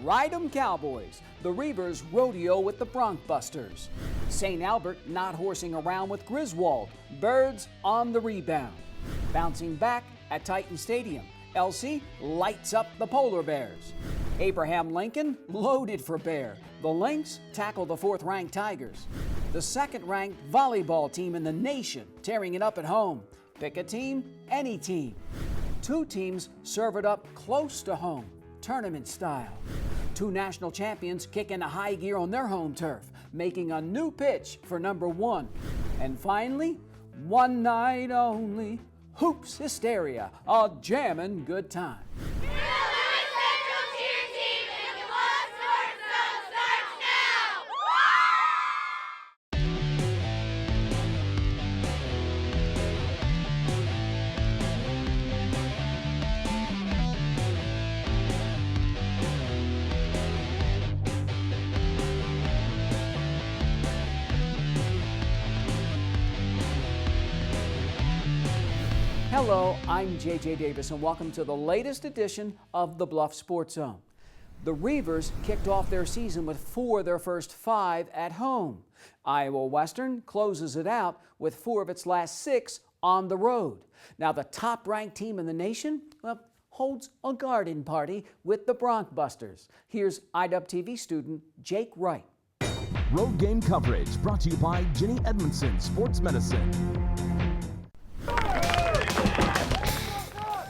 Ride 'em Cowboys. The Reavers rodeo with the Broncbusters. St. Albert not horsing around with Griswold. Birds on the rebound. Bouncing back at Titan Stadium. LC lights up the Polar Bears. Abraham Lincoln loaded for bear. The Lynx tackle the 4th-ranked Tigers. The 2nd-ranked volleyball team in the nation tearing it up at home. Pick a team, any team. 2 teams serve it up close to home, tournament style. 2 national champions kick into high gear on their home turf, making a new pitch for number 1. And finally, one night only, hoops hysteria, a jammin' good time. Hello, I'm JJ Davis and welcome to the latest edition of the Bluff Sports Zone. The Reavers kicked off their season with 4 of their first 5 at home. Iowa Western closes it out with 4 of its last 6 on the road. Now the top-ranked team in the nation, holds a garden party with the Broncbusters. Here's IWTV student Jake Wright. Road game coverage brought to you by Jenny Edmondson Sports Medicine.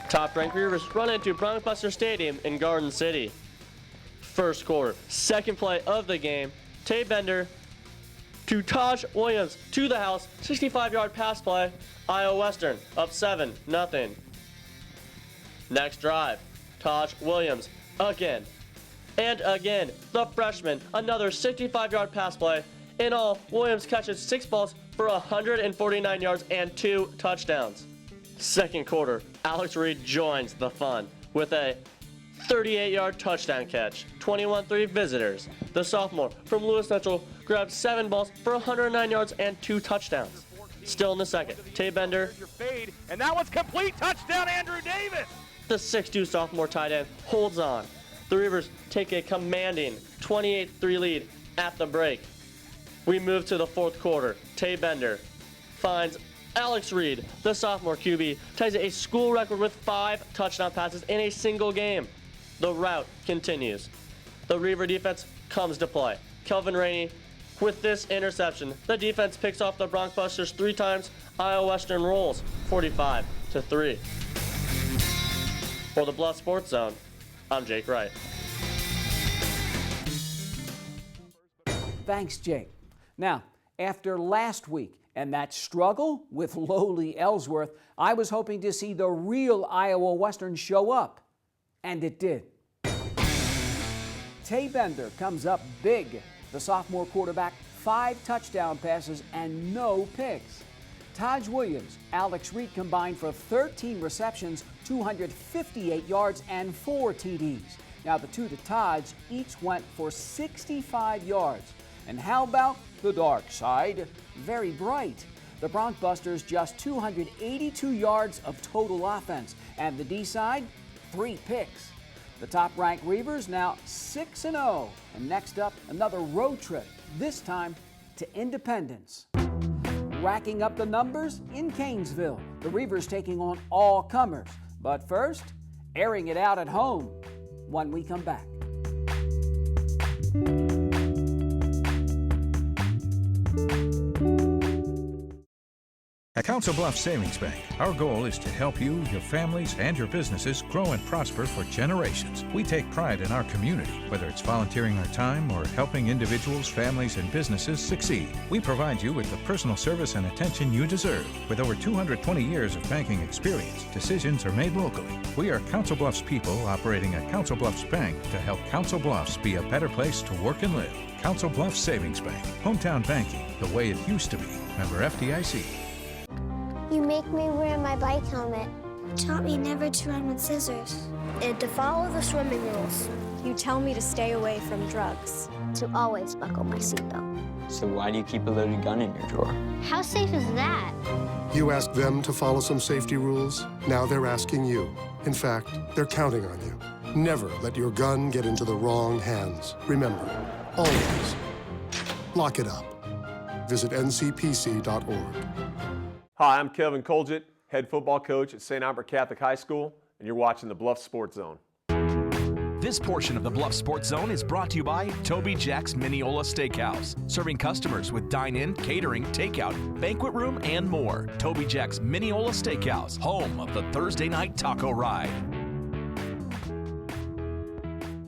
Top-ranked Reavers run into Broncbuster Stadium in Garden City. First quarter, second play of the game. Tay Bender to Taj Williams to the house, 65-yard pass play. Iowa Western up 7-0. Next drive, Taj Williams again and again. The freshman, another 65-yard pass play. In all, Williams catches 6 balls for 149 yards and 2 touchdowns. Second quarter, Alex Reed joins the fun with a 38-yard touchdown catch. 21-3 visitors. The sophomore from Lewis Central grabbed 7 balls for 109 yards and 2 touchdowns. Still in the second, Tay Bender. And that one's complete. Touchdown, Andrew Davis. The 6'2 sophomore tight end holds on. The Reavers take a commanding 28-3 lead at the break. We move to the fourth quarter. Tay Bender finds Alex Reed, the sophomore QB, ties a school record with 5 touchdown passes in a single game. The rout continues. The Reaver defense comes to play. Kelvin Rainey with this interception. The defense picks off the Broncbusters 3 times. Iowa Western rolls 45-3. For the Bluff Sports Zone, I'm Jake Wright. Thanks, Jake. Now, after last week and that struggle with lowly Ellsworth, I was hoping to see the real Iowa Western show up, and it did. Tay Bender comes up big. The sophomore quarterback, 5 touchdown passes and no picks. Taj Williams, Alex Reed combined for 13 receptions, 258 yards and 4 TDs. Now the 2 to Taj each went for 65 yards. And how about the dark side? Very bright. The Broncbusters just 282 yards of total offense, and the D side, 3 picks. The top-ranked Reavers now 6-0, and next up another road trip, this time to Independence. Racking up the numbers in Canesville, the Reavers taking on all comers. But first, airing it out at home when we come back. At Council Bluffs Savings Bank, our goal is to help you, your families, and your businesses grow and prosper for generations. We take pride in our community, whether it's volunteering our time or helping individuals, families, and businesses succeed. We provide you with the personal service and attention you deserve. With over 220 years of banking experience, decisions are made locally. We are Council Bluffs people operating at Council Bluffs Bank to help Council Bluffs be a better place to work and live. Council Bluffs Savings Bank, hometown banking, the way it used to be. Member FDIC. You make me wear my bike helmet. Taught me never to run with scissors. And to follow the swimming rules. You tell me to stay away from drugs. To always buckle my seatbelt. So why do you keep a loaded gun in your drawer? How safe is that? You asked them to follow some safety rules. Now they're asking you. In fact, they're counting on you. Never let your gun get into the wrong hands. Remember, always lock it up. Visit ncpc.org. Hi, I'm Kevin Colgett, head football coach at St. Albert Catholic High School, and you're watching the Bluff Sports Zone. This portion of the Bluff Sports Zone is brought to you by Toby Jack's Mineola Steakhouse, serving customers with dine-in, catering, takeout, banquet room, and more. Toby Jack's Mineola Steakhouse, home of the Thursday night taco ride.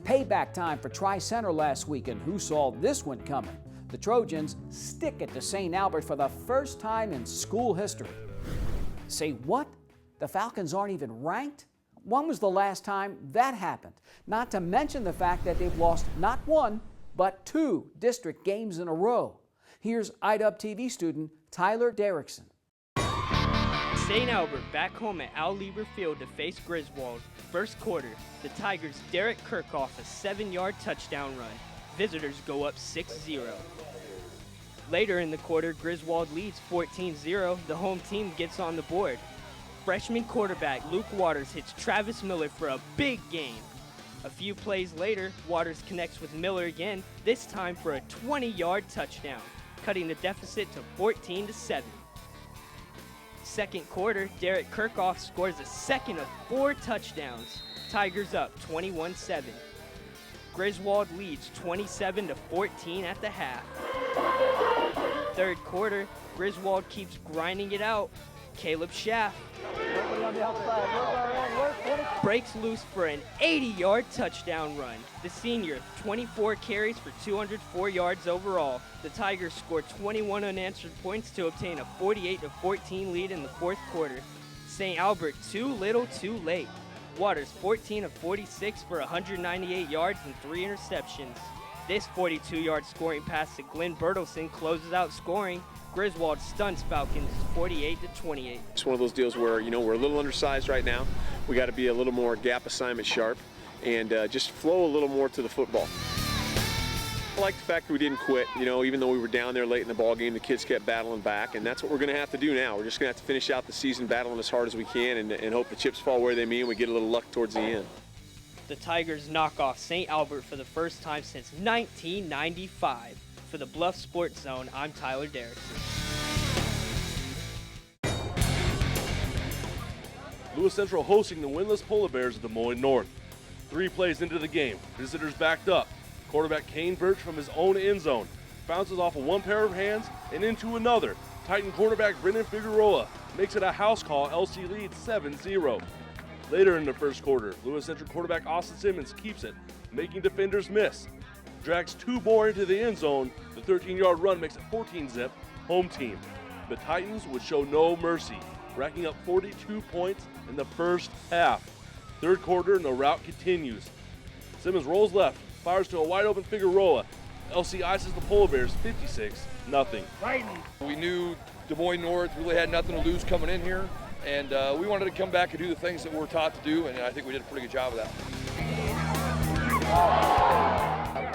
Payback time for Tri-Center last week, and who saw this one coming? The Trojans stick it to St. Albert for the first time in school history. Say what? The Falcons aren't even ranked? When was the last time that happened? Not to mention the fact that they've lost not one, but 2 district games in a row. Here's IDUB TV student Tyler Derrickson. St. Albert back home at Al Lieber Field to face Griswold. First quarter, the Tigers' Derek Kirchhoff a 7-yard touchdown run. Visitors go up 6-0. Later in the quarter, Griswold leads 14-0. The home team gets on the board. Freshman quarterback Luke Waters hits Travis Miller for a big game. A few plays later, Waters connects with Miller again, this time for a 20-yard touchdown, cutting the deficit to 14-7. Second quarter, Derek Kirchhoff scores a second of 4 touchdowns. Tigers up 21-7. Griswold leads 27-14 at the half. Third quarter, Griswold keeps grinding it out. Caleb Schaff breaks loose for an 80-yard touchdown run. The senior, 24 carries for 204 yards overall. The Tigers score 21 unanswered points to obtain a 48-14 lead in the fourth quarter. St. Albert too little too late. Waters 14 of 46 for 198 yards and 3 interceptions. This 42-yard scoring pass to Glenn Bertelson closes out scoring. Griswold stuns Falcons 48-28. It's one of those deals where, we're a little undersized right now. We got to be a little more gap assignment sharp and just flow a little more to the football. I like the fact that we didn't quit. Even though we were down there late in the ball game, the kids kept battling back, and that's what we're going to have to do now. We're just going to have to finish out the season battling as hard as we can and hope the chips fall where they may and we get a little luck towards the end. The Tigers knock off St. Albert for the first time since 1995. For the Bluff Sports Zone, I'm Tyler Derrickson. Lewis Central hosting the winless Polar Bears of Des Moines North. 3 plays into the game, visitors backed up. Quarterback Kane Birch from his own end zone bounces off of one pair of hands and into another. Titan quarterback Brendan Figueroa makes it a house call. LC leads 7-0. Later in the first quarter, Lewis Central quarterback Austin Simmons keeps it, making defenders miss. Drags 2 more into the end zone. The 13-yard run makes it 14-zip, home team. The Titans would show no mercy, racking up 42 points in the first half. Third quarter, and the rout continues. Simmons rolls left, fires to a wide-open Figueroa. LC ices the Polar Bears 56-0. We knew Des Moines North really had nothing to lose coming in here, and we wanted to come back and do the things that we're taught to do, and I think we did a pretty good job of that.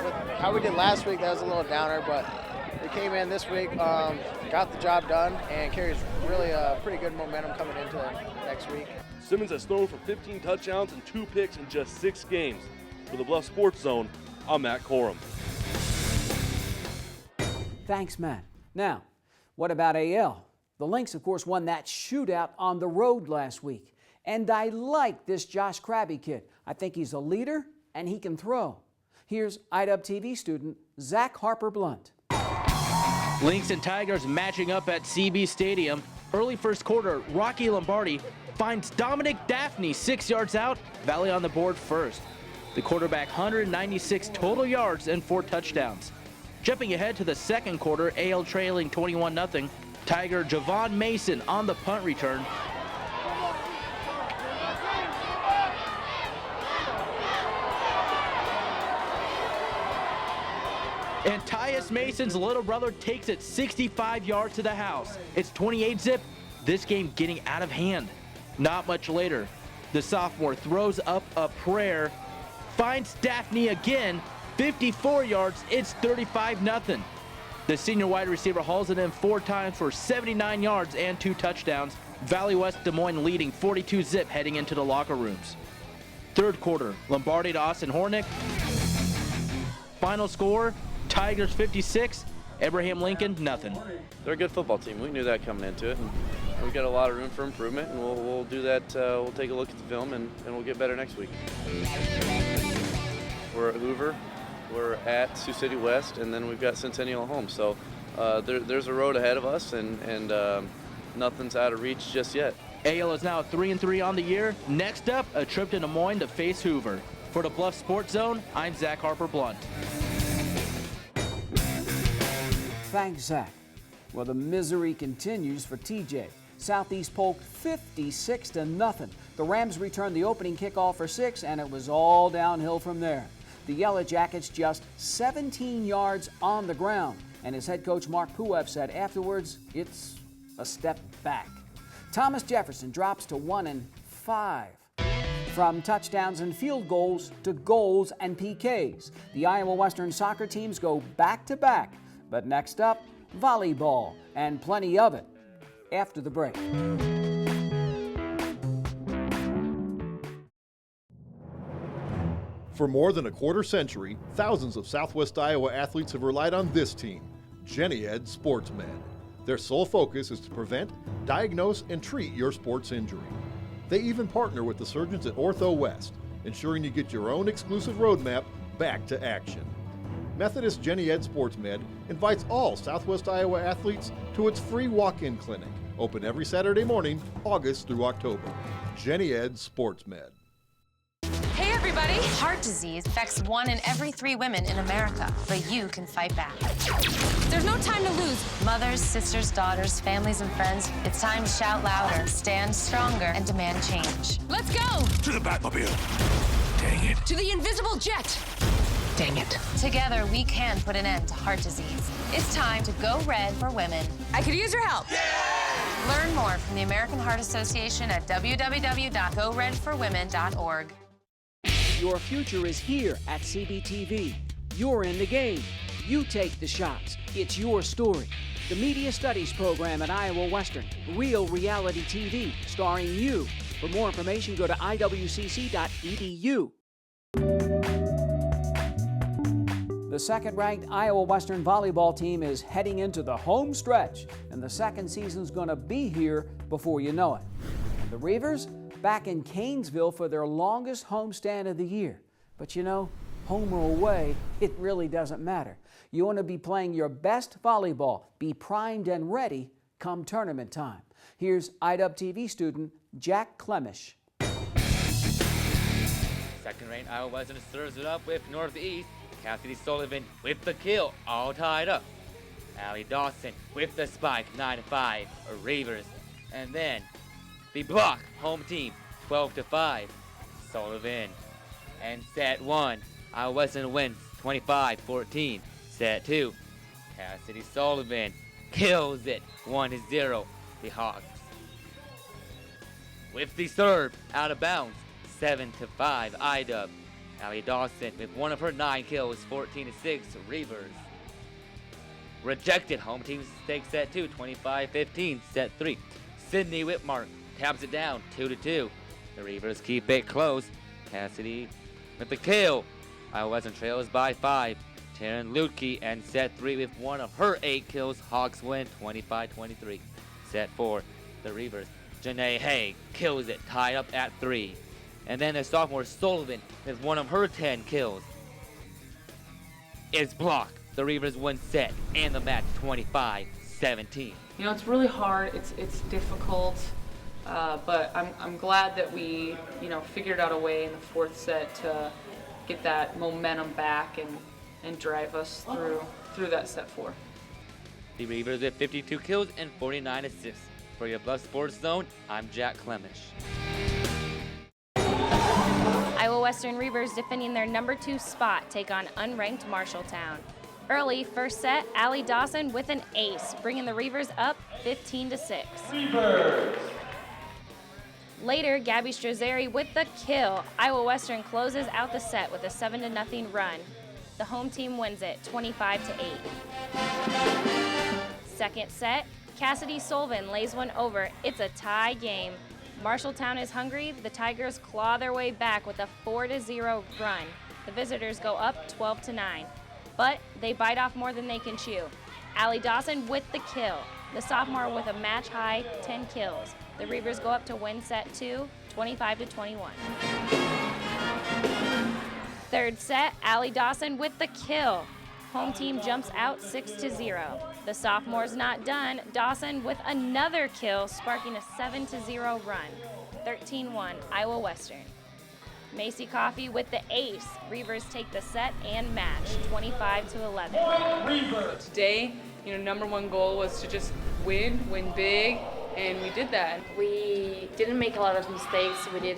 With how we did last week, that was a little downer, but we came in this week, got the job done, and carries really a pretty good momentum coming into next week. Simmons has thrown for 15 touchdowns and 2 picks in just 6 games. For the Bluff Sports Zone, I'm Matt Corum. Thanks, Matt. Now, what about AL? The Lynx, of course, won that shootout on the road last week. And I like this Josh Krabby kid. I think he's a leader and he can throw. Here's IDUB TV student Zach Harper-Blunt. Lynx and Tigers matching up at CB Stadium. Early first quarter, Rocky Lombardi finds Dominic Daphne 6 yards out, Valley on the board first. The quarterback 196 total yards and 4 touchdowns. Jumping ahead to the second quarter, AL trailing 21-0. Tiger Javon Mason on the punt return. And Tyus Mason's little brother takes it 65 yards to the house. It's 28-zip, this game getting out of hand. Not much later, the sophomore throws up a prayer, finds Daphne again, 54 yards, it's 35-0. The senior wide receiver hauls it in 4 times for 79 yards and 2 touchdowns. Valley West Des Moines leading 42-zip heading into the locker rooms. Third quarter, Lombardi to Austin Hornick. Final score, Tigers 56, Abraham Lincoln nothing. They're a good football team. We knew that coming into it. And we've got a lot of room for improvement, and we'll do that. We'll take a look at the film, and we'll get better next week. We're at Hoover, we're at Sioux City West, and then we've got Centennial at home. So there's a road ahead of us, and nothing's out of reach just yet. AL is now 3-3 on the year. Next up, a trip to Des Moines to face Hoover. For the Bluff Sports Zone, I'm Zach Harper-Blunt. Thanks, Zach. Well, the misery continues for TJ. Southeast Polk 56-0. The Rams returned the opening kickoff for 6, and it was all downhill from there. The Yellow Jackets just 17 yards on the ground, and as head coach Mark Puev said afterwards, it's a step back. Thomas Jefferson drops to 1-5. From touchdowns and field goals to goals and PKs, the Iowa Western soccer teams go back-to-back. But next up, volleyball, and plenty of it after the break. For more than a quarter century, thousands of Southwest Iowa athletes have relied on this team, Jenny Ed SportsMed. Their sole focus is to prevent, diagnose, and treat your sports injury. They even partner with the surgeons at Ortho West, ensuring you get your own exclusive roadmap back to action. Methodist Jenny Ed SportsMed invites all Southwest Iowa athletes to its free walk-in clinic, open every Saturday morning, August through October. Jenny Ed SportsMed. Hey everybody! Heart disease affects 1 in every 3 women in America, but you can fight back. There's no time to lose. Mothers, sisters, daughters, families, and friends, it's time to shout louder, stand stronger, and demand change. Let's go! To the Batmobile! Dang it. To the invisible jet! Dang it. Together, we can put an end to heart disease. It's time to go red for women. I could use your help. Yeah! Learn more from the American Heart Association at www.goredforwomen.org. Your future is here at CBTV. You're in the game. You take the shots. It's your story. The Media Studies program at Iowa Western. Real reality TV starring you. For more information, go to iwcc.edu. The second-ranked Iowa Western volleyball team is heading into the home stretch, and the second season's going to be here before you know it. And the Reavers back in Canesville for their longest homestand of the year. But you know, home or away, it really doesn't matter. You want to be playing your best volleyball, be primed and ready come tournament time. Here's IWTV student Jack Clemish. Second-ranked Iowa Western serves it up with Northeast. Cassidy Sullivan with the kill, all tied up. Allie Dawson with the spike, 9-5, Reavers. And then the block, home team, 12-5, Sullivan. And set 1, Iowa Western wins 25-14. Set 2, Cassidy Sullivan kills it, 1-0, the Hawks. With the serve, out of bounds, 7-5, IW. Allie Dawson with one of her 9 kills, 14-6, Reavers. Rejected, home team takes set 2, 25-15, set 3. Sydney Whitmark taps it down, 2-2. The Reavers keep it close. Cassidy with the kill. Iowa Western trails by 5. Taryn Lutke and set 3 with one of her 8 kills. Hawks win 25-23. Set 4, the Reavers. Janae Haig kills it, tied up at 3. And then the sophomore Sullivan with one of her 10 kills is blocked. The Reavers win set and the match 25-17. You know, it's really hard. It's difficult, but I'm glad that we figured out a way in the 4th set to get that momentum back and drive us through that set 4. The Reavers with 52 kills and 49 assists. For your Bluff Sports Zone, I'm Jack Clemish. Iowa Western Reavers defending their number 2 spot take on unranked Marshalltown. Early, first set, Allie Dawson with an ace, bringing the Reavers up 15-6. Reavers. Later, Gabby Strozeri with the kill. Iowa Western closes out the set with a 7-0 run. The home team wins it 25-8. Second set, Cassidy Sullivan lays one over. It's a tie game. Marshalltown is hungry. The Tigers claw their way back with a 4-0 run. The visitors go up 12-9, but they bite off more than they can chew. Allie Dawson with the kill. The sophomore with a match-high 10 kills. The Reavers go up to win set 2, 25-21. Third set, Allie Dawson with the kill. Home team jumps out 6-0. The sophomore's not done. Dawson with another kill, sparking a 7-0 run. 13-1, Iowa Western. Macy Coffey with the ace. Reavers take the set and match, 25-11. Today, number one goal was to just win big, and we did that. We didn't make a lot of mistakes. We did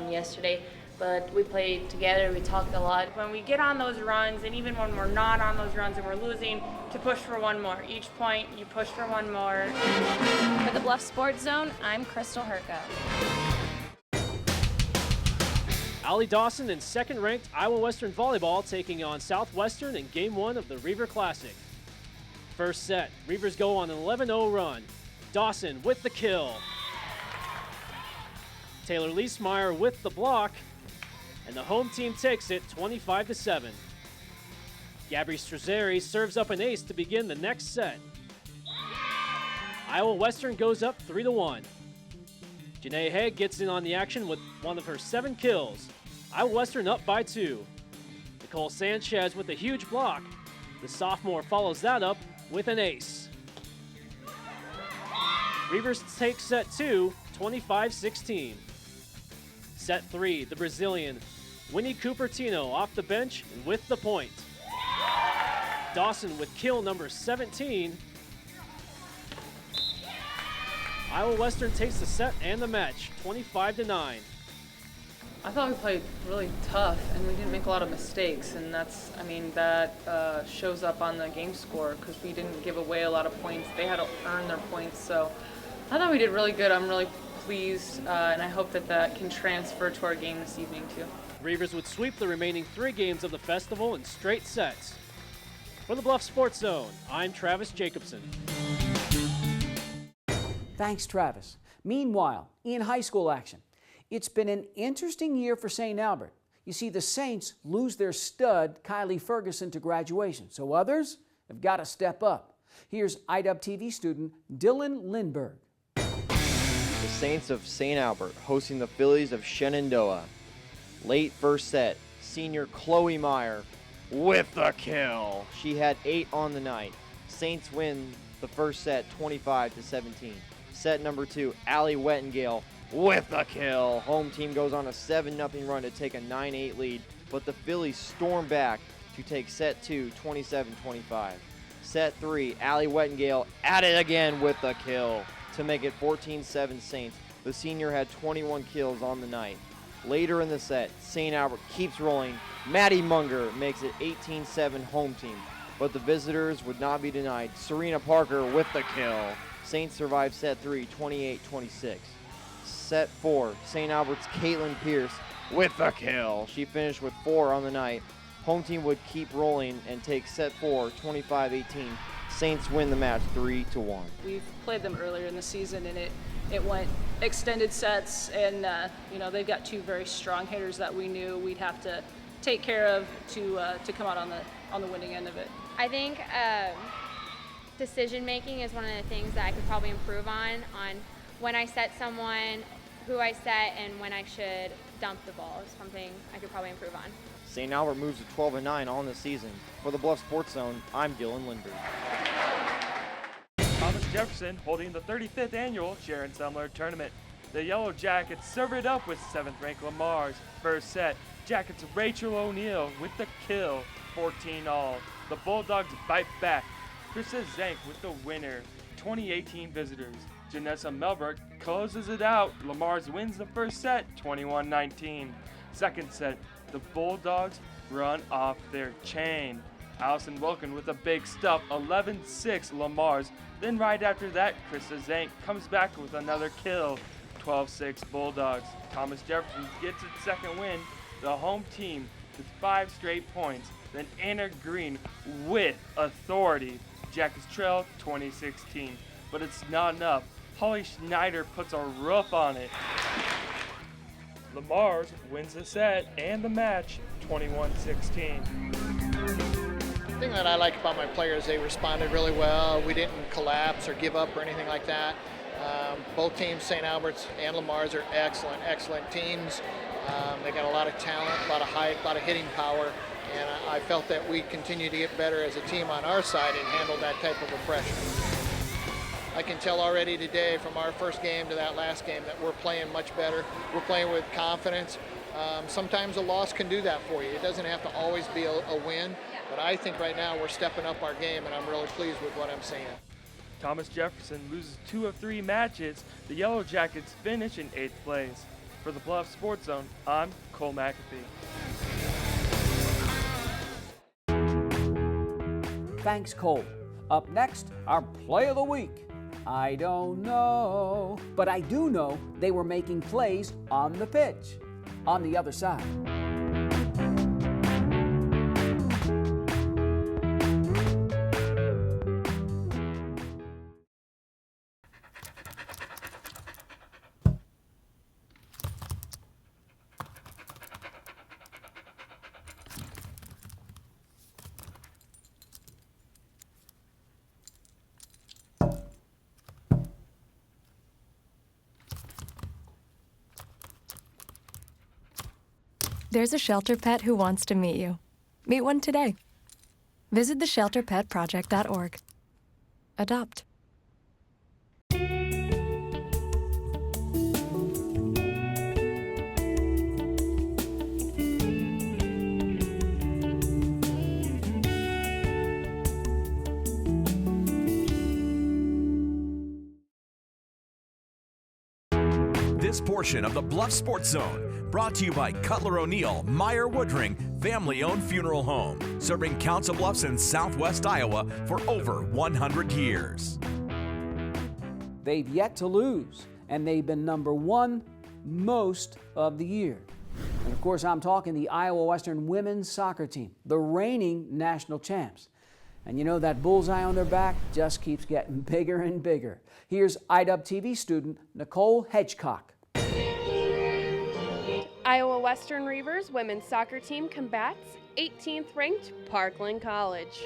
yesterday. But we played together, we talked a lot. When we get on those runs, and even when we're not on those runs and we're losing, to push for one more. Each point, you push for one more. For the Bluff Sports Zone, I'm Crystal Herco. Allie Dawson and second-ranked Iowa Western Volleyball taking on Southwestern in Game 1 of the Reaver Classic. First set, Reavers go on an 11-0 run. Dawson with the kill. Taylor Liesmeyer with the block. And the home team takes it 25-7. Gabby Strazzeri serves up an ace to begin the next set. Iowa Western goes up 3-1. Janae Haig gets in on the action with one of her 7 kills. Iowa Western up by 2. Nicole Sanchez with a huge block. The sophomore follows that up with an ace. Reavers take set 2, 25-16. Set 3, the Brazilian Winnie Cupertino off the bench and with the point. Dawson with kill number 17. Iowa Western takes the set and the match, 25-9. I thought we played really tough, and we didn't make a lot of mistakes, and that shows up on the game score because we didn't give away a lot of points. They had to earn their points, so I thought we did really good. I'm really pleased, and I hope that can transfer to our game this evening too. Reavers would sweep the remaining 3 games of the festival in straight sets. For the Bluff Sports Zone, I'm Travis Jacobson. Thanks, Travis. Meanwhile, in high school action, it's been an interesting year for St. Albert. You see, the Saints lose their stud, Kylie Ferguson, to graduation, so others have got to step up. Here's IWTV student Dylan Lindberg. The Saints of St. Albert hosting the Phillies of Shenandoah. Late first set, senior Chloe Meyer with the kill. She had 8 on the night. Saints win the first set 25-17. Set number 2, Allie Wettengale with the kill. Home team goes on a 7-0 run to take a 9-8 lead, but the Phillies storm back to take set 2, 27-25. Set 3, Allie Wettengale at it again with the kill to make it 14-7 Saints. The senior had 21 kills on the night. Later in the set, St. Albert keeps rolling. Maddie Munger makes it 18-7 home team, but the visitors would not be denied. Serena Parker with the kill. Saints survive set 3, 28-26. Set 4, St. Albert's Caitlin Pierce with the kill. She finished with 4 on the night. Home team would keep rolling and take set 4, 25-18. Saints win the match 3-1. We've played them earlier in the season, and it went extended sets, and they've got 2 very strong hitters that we knew we'd have to take care of to come out on the winning end of it. I think decision making is one of the things that I could probably improve on when I set someone, who I set, and when I should dump the ball is something I could probably improve on. St. Albert moves to 12-9 on the season. For the Bluff Sports Zone, I'm Dylan Lindberg. Thomas Jefferson holding the 35th annual Sharon Sumler Tournament. The Yellow Jackets serve it up with 7th-ranked Lamar's. First set, Jackets Rachel O'Neill with the kill, 14-all. The Bulldogs bite back. Krista Zank with the winner, 2018 visitors. Janessa Melberg closes it out. Lamar's wins the first set, 21-19. Second set, the Bulldogs run off their chain. Allison Wilkin with a big stuff, 11-6 Lamar's. Then right after that, Krista Zank comes back with another kill, 12-6 Bulldogs. Thomas Jefferson gets its second win. The home team with 5 straight points. Then Anna Green with authority. Jackets trail 20-16, but it's not enough. Holly Schneider puts a roof on it. Lamars wins the set and the match 21-16. The thing that I like about my players, they responded really well. We didn't collapse or give up or anything like that. Both teams, St. Albert's and Lamar's, are excellent teams. They got a lot of talent, a lot of height, a lot of hitting power, and I felt that we continue to get better as a team on our side and handle that type of a pressure. I can tell already today from our first game to that last game that we're playing much better. We're playing with confidence. Sometimes a loss can do that for you. It doesn't have to always be a win, but I think right now we're stepping up our game, and I'm really pleased with what I'm seeing. Thomas Jefferson loses 2 of 3 matches. The Yellow Jackets finish in 8th place. For the Bluff Sports Zone, I'm Cole McAfee. Thanks, Cole. Up next, our play of the week. I don't know, but I do know they were making plays on the pitch. On the other side. There's a shelter pet who wants to meet you. Meet one today. Visit theshelterpetproject.org. Adopt. This portion of the Bluff Sports Zone brought to you by Cutler O'Neill Meyer Woodring family-owned funeral home, serving Council Bluffs in southwest Iowa for over 100 years. They've yet to lose, and they've been number 1 most of the year. And of course, I'm talking the Iowa Western women's soccer team, the reigning national champs. And you know, that bullseye on their back just keeps getting bigger and bigger. Here's IWTV student Nicole Hedgecock. Iowa Western Reavers women's soccer team combats 18th ranked Parkland College.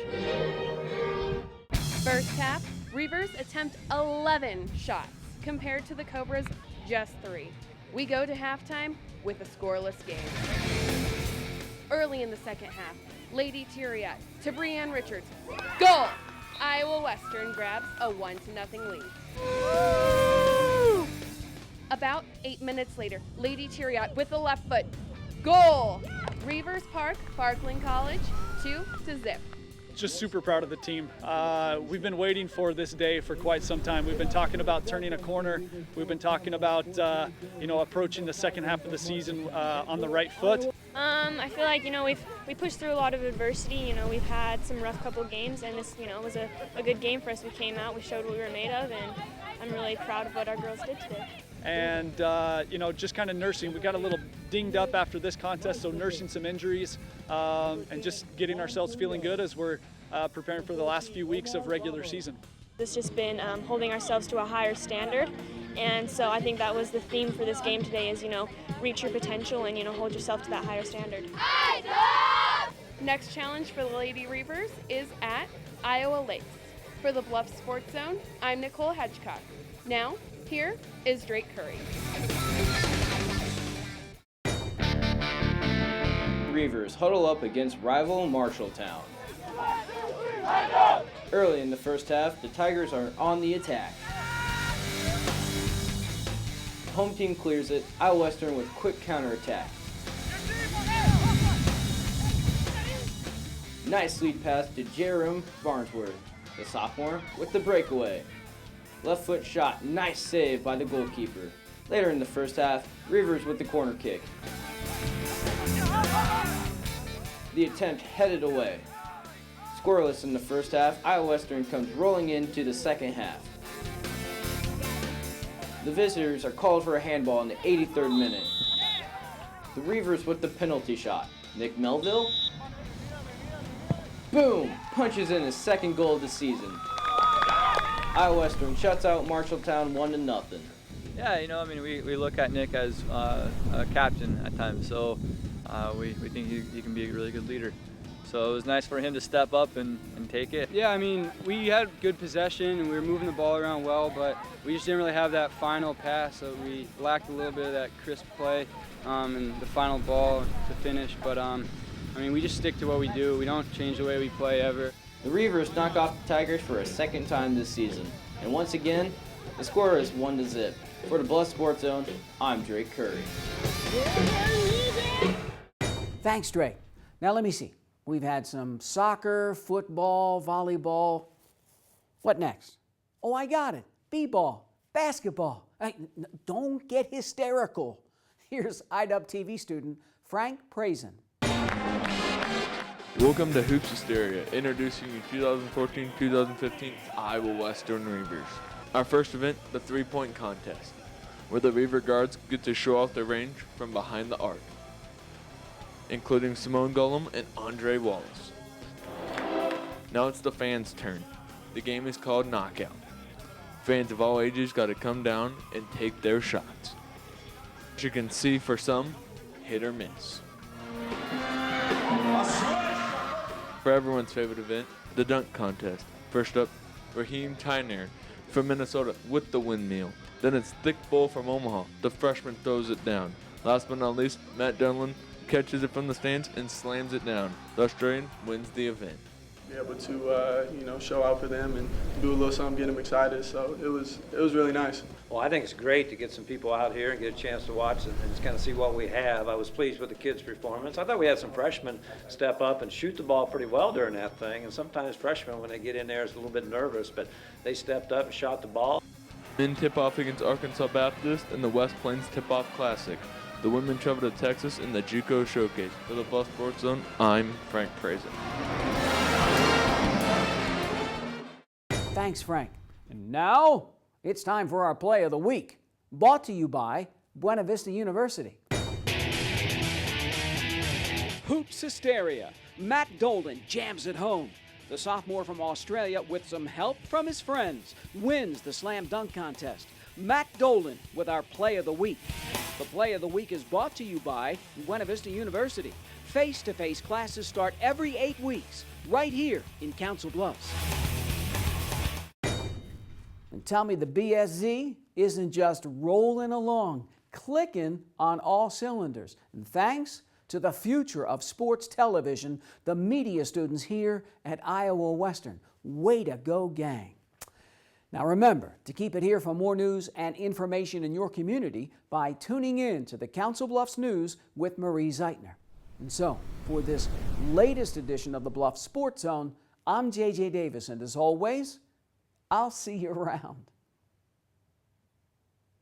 First half, Reavers attempt 11 shots compared to the Cobras just 3. We go to halftime with a scoreless game. Early in the second half, Lady Turiat to Brianne Richards. Goal! Iowa Western grabs a 1-0 lead. About 8 minutes later, Lady Turiat with the left foot. Goal! Reavers Park, Parkland College, 2-0. Just super proud of the team. We've been waiting for this day for quite some time. We've been talking about turning a corner. We've been talking about, approaching the second half of the season on the right foot. I feel like, we pushed through a lot of adversity. We've had some rough couple games, and this, was a good game for us. We came out, we showed what we were made of, and I'm really proud of what our girls did today. And, just kind of nursing. We got a little dinged up after this contest, so nursing some injuries and just getting ourselves feeling good as we're preparing for the last few weeks of regular season. It's just been holding ourselves to a higher standard, and so I think that was the theme for this game today is, reach your potential and, hold yourself to that higher standard. Next challenge for the Lady Reavers is at Iowa Lakes. For the Bluff Sports Zone, I'm Nicole Hedgecock. Now, here is Drake Curry. Reavers huddle up against rival Marshalltown. Early in the first half, the Tigers are on the attack. Home team clears it, Iowa Western with quick counterattack. Nice lead pass to Jerome Barnesworth, the sophomore, with the breakaway. Left foot shot, nice save by the goalkeeper. Later in the first half, Reavers with the corner kick. The attempt headed away. Scoreless in the first half, Iowa Western comes rolling into the second half. The visitors are called for a handball in the 83rd minute. The Reavers with the penalty shot. Nick Melville. Boom! Punches in his second goal of the season. Iowa Western shuts out Marshalltown 1-0. Yeah, you know, I mean, we look at Nick as a captain at times, so we think he can be a really good leader. So it was nice for him to step up and take it. Yeah, I mean, we had good possession and we were moving the ball around well, but we just didn't really have that final pass, so we lacked a little bit of that crisp play and the final ball to finish. But I mean, we just stick to what we do. We don't change the way we play ever. The Reavers knock off the Tigers for a second time this season. And once again, the score is 1-0. For the Bluff Sports Zone, I'm Drake Curry. Thanks, Drake. Now let me see. We've had some soccer, football, volleyball. What next? Oh, I got it. B-ball, basketball. Don't get hysterical. Here's IDUB TV student Frank Prazen. Welcome to Hoops Hysteria, introducing you 2014-2015 Iowa Western Reavers. Our first event, the three-point contest, where the Reaver guards get to show off their range from behind the arc, including Simone Gullum and Andre Wallace. Now it's the fans' turn. The game is called Knockout. Fans of all ages got to come down and take their shots. As you can see, for some, hit or miss. For everyone's favorite event, the dunk contest. First up, Raheem Tyner from Minnesota with the windmill. Then it's Thick Bull from Omaha. The freshman throws it down. Last but not least, Matt Dunlin catches it from the stands and slams it down. The Australian wins the event. Be able to show out for them and do a little something, get them excited. So it was really nice. Well, I think it's great to get some people out here and get a chance to watch and just kind of see what we have. I was pleased with the kids' performance. I thought we had some freshmen step up and shoot the ball pretty well during that thing. And sometimes freshmen, when they get in there, is a little bit nervous, but they stepped up and shot the ball. Men tip-off against Arkansas Baptist in the West Plains Tip-Off Classic. The women travel to Texas in the JUCO Showcase. For the Bluff Sports Zone, I'm Frank Prazen. Thanks, Frank. And now it's time for our play of the week, brought to you by Buena Vista University. Hoops hysteria. Matt Dolan jams it home. The sophomore from Australia, with some help from his friends, wins the slam dunk contest. Matt Dolan with our play of the week. The play of the week is brought to you by Buena Vista University. Face-to-face classes start every 8 weeks, right here in Council Bluffs. And tell me the BSZ isn't just rolling along, clicking on all cylinders. And thanks to the future of sports television, the media students here at Iowa Western. Way to go, gang. Now remember to keep it here for more news and information in your community by tuning in to the Council Bluffs News with Marie Zeitner. And so, for this latest edition of the Bluff Sports Zone, I'm JJ Davis, and as always, I'll see you around.